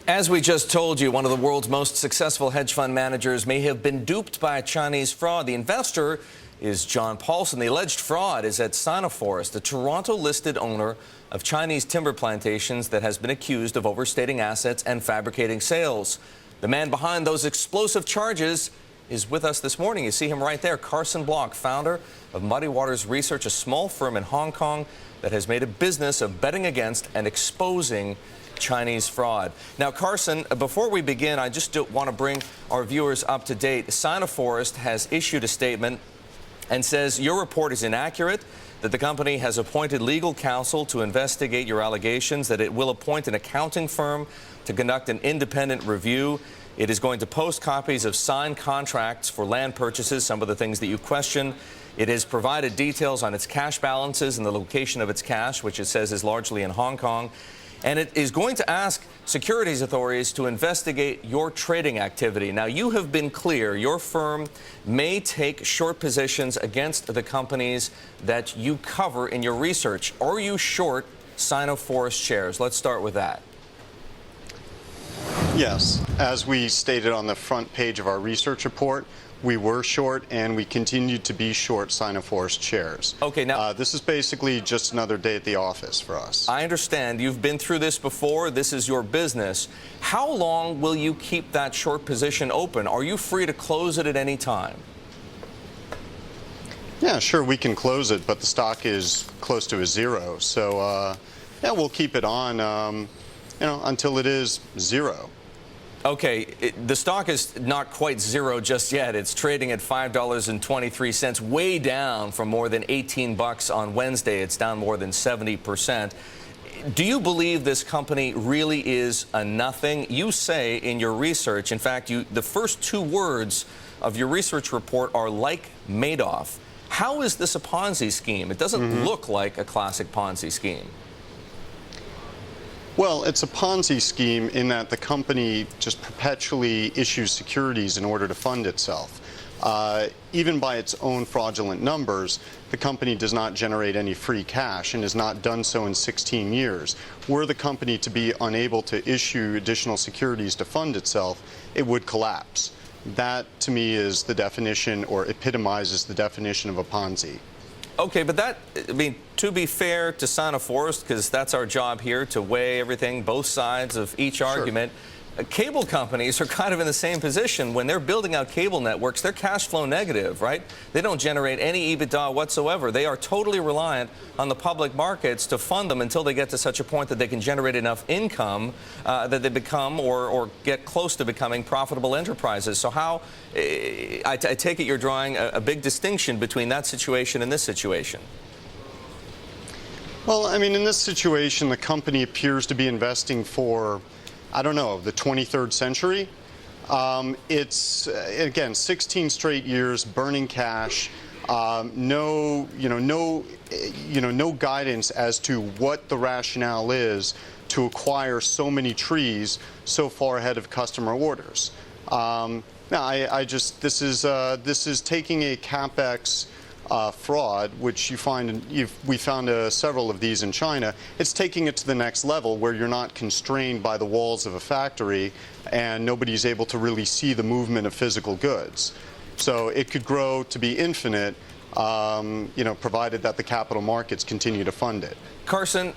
As we just told you, one of the world's most successful hedge fund managers may have been duped by a Chinese fraud. The investor is John Paulson. The alleged fraud is at Sino-Forest, a Toronto-listed owner of Chinese timber plantations that has been accused of overstating assets and fabricating sales. The man behind those explosive charges is with us this morning. You see him right there, Carson Block, founder of Muddy Waters Research, a small firm in Hong Kong that has made a business of betting against and exposing Chinese fraud. Now, Carson, before we begin, I just want to bring our viewers up to date. Sino-Forest has issued a statement and says your report is inaccurate, that the company has appointed legal counsel to investigate your allegations, that it will appoint an accounting firm to conduct an independent review. It is going to post copies of signed contracts for land purchases, some of the things that you question. It has provided details on its cash balances and the location of its cash, which it says is largely in Hong Kong. And it is going to ask securities authorities to investigate your trading activity. Now, you have been clear your firm may take short positions against the companies that you cover in your research. Are you short Sino-Forest shares? Let's start with that. Yes. As we stated on the front page of our research report, we were short, and we continued to be short Sino-Forest shares. Okay, now this is basically just another day at the office for us. I understand. You've been through this before. This is your business. How long will you keep that short position open? Are you free to close it at any time? Yeah, sure, we can close it, but the stock is close to a zero. So, yeah, we'll keep it on, until it is zero. Okay, the stock is not quite zero just yet. It's trading at $5.23, way down from more than 18 bucks on Wednesday. It's down more than 70%. Do you believe this company really is a nothing? You say in your research, in fact, the first two words of your research report are like Madoff. How is this a Ponzi scheme? It doesn't look like a classic Ponzi scheme. Well, it's a Ponzi scheme in that the company just perpetually issues securities in order to fund itself. Even by its own fraudulent numbers, the company does not generate any free cash and has not done so in 16 years. Were the company to be unable to issue additional securities to fund itself, it would collapse. That, to me, is the definition, or epitomizes the definition of a Ponzi. Okay, but to be fair to Sino-Forest, because that's our job here, to weigh everything, both sides of each argument, cable companies are kind of in the same position. When they're building out cable networks, they're cash flow negative, right? They don't generate any EBITDA whatsoever. They are totally reliant on the public markets to fund them until they get to such a point that they can generate enough income that they become or get close to becoming profitable enterprises. So I take it you're drawing a big distinction between that situation and this situation. Well, I mean, in this situation, the company appears to be investing for, I don't know, the 23rd century. It's, again, 16 straight years burning cash, no guidance as to what the rationale is to acquire so many trees so far ahead of customer orders. This is taking a CapEx fraud, which we found several of these in China. It's taking it to the next level where you're not constrained by the walls of a factory and nobody's able to really see the movement of physical goods. So it could grow to be infinite, provided that the capital markets continue to fund it. Carson,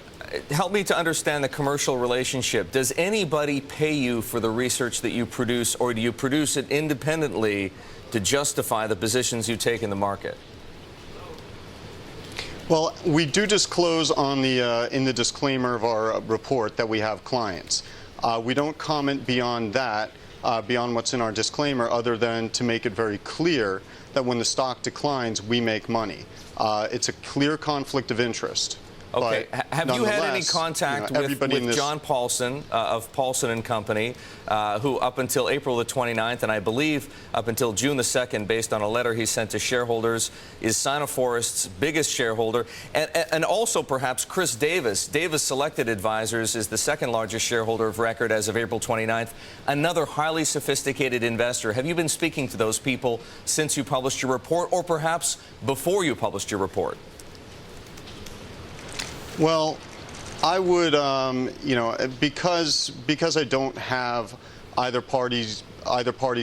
help me to understand the commercial relationship. Does anybody pay you for the research that you produce, or do you produce it independently to justify the positions you take in the market? Well, we do disclose on in the disclaimer of our report that we have clients. We don't comment beyond that, beyond what's in our disclaimer, other than to make it very clear that when the stock declines, we make money. It's a clear conflict of interest. Okay. Have you had any contact with John Paulson of Paulson Company, who up until April the 29th, and I believe up until June the 2nd, based on a letter he sent to shareholders, is Sino-Forest's biggest shareholder, and also perhaps Chris Davis. Davis Selected Advisors is the second largest shareholder of record as of April 29th, another highly sophisticated investor. Have you been speaking to those people since you published your report, or perhaps before you published your report? Well, I would, because I don't have either party's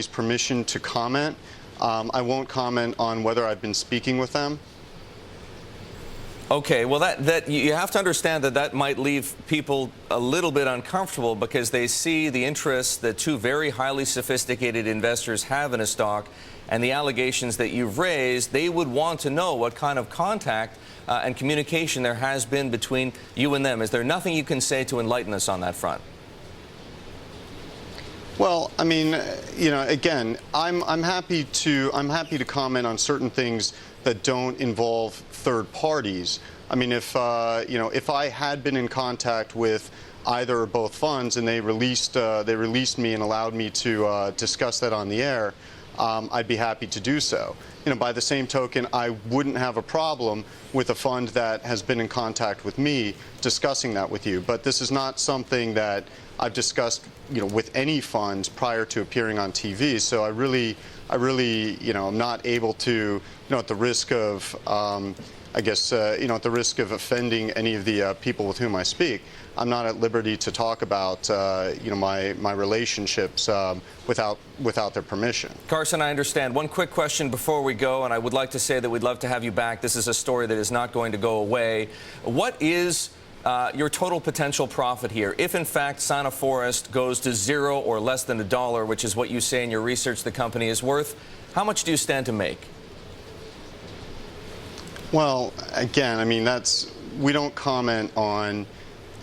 permission to comment, I won't comment on whether I've been speaking with them. Okay, well, that you have to understand that might leave people a little bit uncomfortable because they see the interest that two very highly sophisticated investors have in a stock and the allegations that you've raised. They would want to know what kind of contact and communication there has been between you and them. Is there nothing you can say to enlighten us on that front? Well, I mean, again, I'm happy to comment on certain things that don't involve third parties. I mean, if I had been in contact with either or both funds and they released me and allowed me to discuss that on the air, I'd be happy to do so. By the same token, I wouldn't have a problem with a fund that has been in contact with me discussing that with you. But this is not something that I've discussed, with any funds prior to appearing on TV. So I really, I'm not able to, at the risk of, at the risk of offending any of the people with whom I speak, I'm not at liberty to talk about, my relationships without their permission. Carson, I understand. One quick question before we go, and I would like to say that we'd love to have you back. This is a story that is not going to go away. What is your total potential profit here? If, in fact, Sino-Forest goes to $0 or less than $1, which is what you say in your research the company is worth, how much do you stand to make? Well, again, I mean, we don't comment on,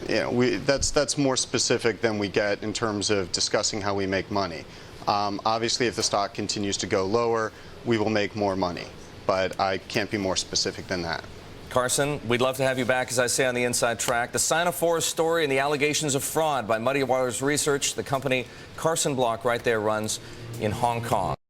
that's more specific than we get in terms of discussing how we make money. Obviously, if the stock continues to go lower, we will make more money, but I can't be more specific than that. Carson, we'd love to have you back, as I say, on the Inside Track. The Sino-Forest story and the allegations of fraud by Muddy Waters Research, the company Carson Block right there runs in Hong Kong.